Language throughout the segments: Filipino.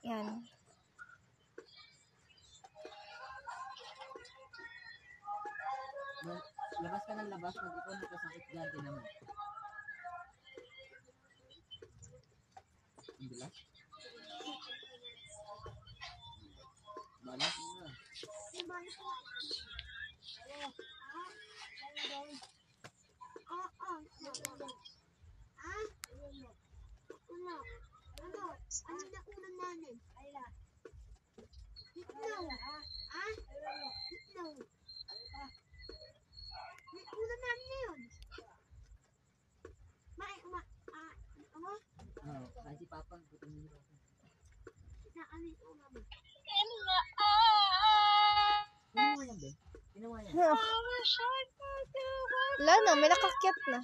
Yan. Labas ka ng labas, pag ikaw nagkasakit dyan, tinan mo. Ang bilas? Balas mo na. Ano na ulam namin? Hitlaw. Hitlaw. May ulam namin ngayon. Kasi Papa, gutom niyo ako. Ano yung ulam mo? Ano mo yan, be? Ginawa yan? Wala na, may nakakyat na.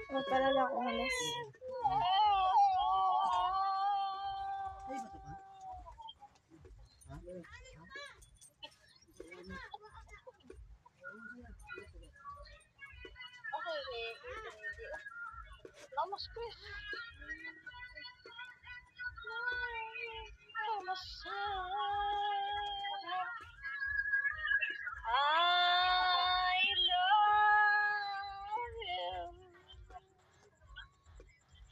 O talaga ako umalis. Ay, bato ka? Ha? Lamas ko eh. I love you.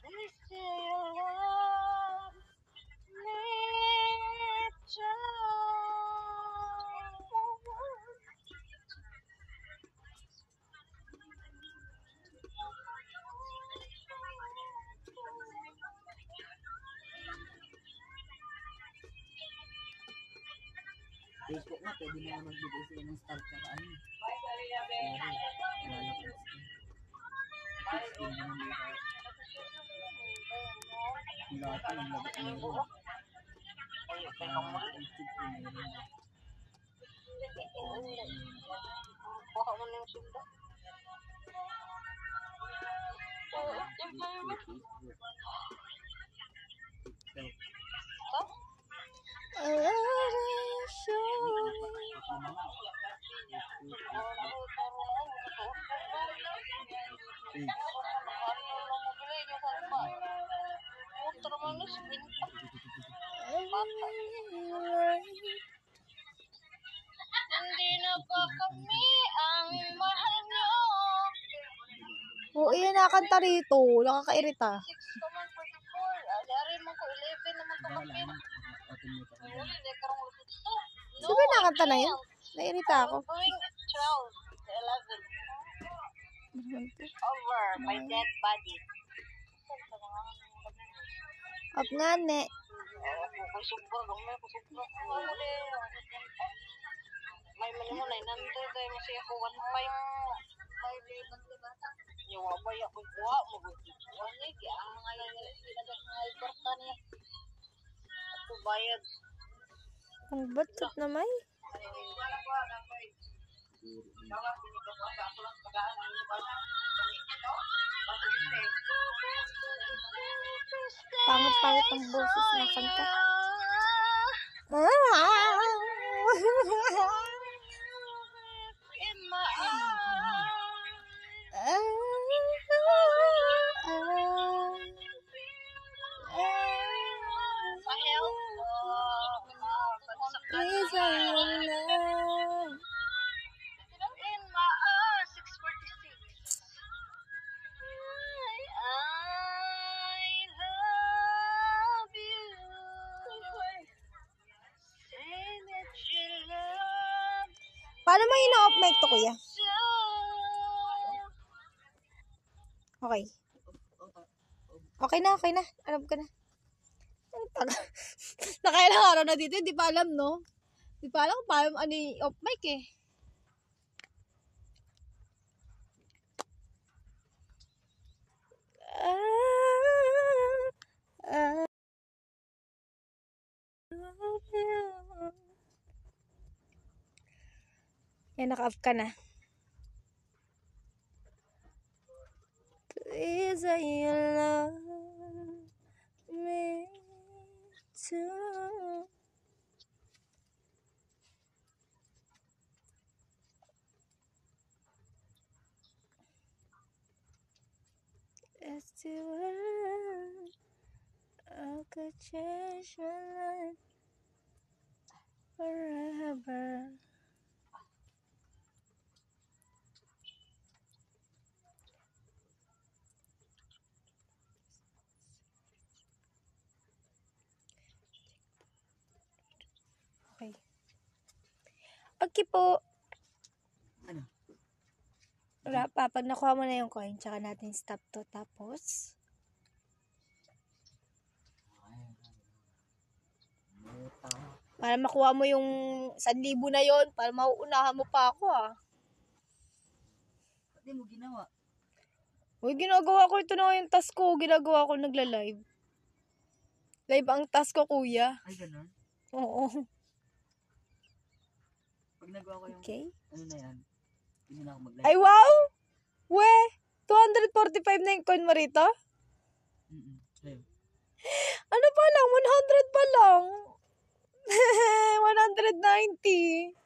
They say love me too. Facebook nga, pwede mo na magbigay sila ng start ka ano. Sorry, kilala ko. 16 na nang liha. Ang lahat ko ng labot meron. YouTube ko meron. Baka mo na yung sinda. Hindi na ba kami ang mahal nyo? Oo, iyan nakakanta rito. Nakakairita. 6,44. Dari mo ko 11 naman ito kapit. Hindi karong luto. Sino ba nakakanta na yun? Nairita ako. Going 12 to 11. Over my dead body. Up nga, ne. May mali mo, 900 tayo mo siya ko 1.5. Yung wabay ako kuha mo. Wala, ang mga ilagat ng alberta niya. Ako bayad. Ang batot na may. Pangit-pangit ang boses na kanta. In my eyes. Pahel. Please, I love. In my eyes. 6:46. I love you. Say that you love Paano mo ina-off mic to, kuya? so. Okay. Okay na, okay na. Alam ko na. Nakailang araw na dito, hindi pa alam, no? Hindi pa alam kung paano ano yung off mic eh. Yan, naka-off ka na. Please, I love me too. As to I could change my life. lover. Okay. Okay po. Ano? Wala pa. Pag nakuha mo na yung coin, tsaka natin stop to. Tapos, Muta. para makuha mo yung 1,000 na yon, para mauunahan mo pa ako Ba't di mo ginawa? Uy, ginagawa ko ito na yung task ko. Ginagawa ko nagla-live. Live ang task ko, kuya. Ay, ganun. Oo. Pag nagawa ko yung, Okay. ano na yan, hindi na ako mag-live. Ay, wow! We! 245 na yung coin mo rito? Ayun. Ano pa lang? 100 pa lang. 190.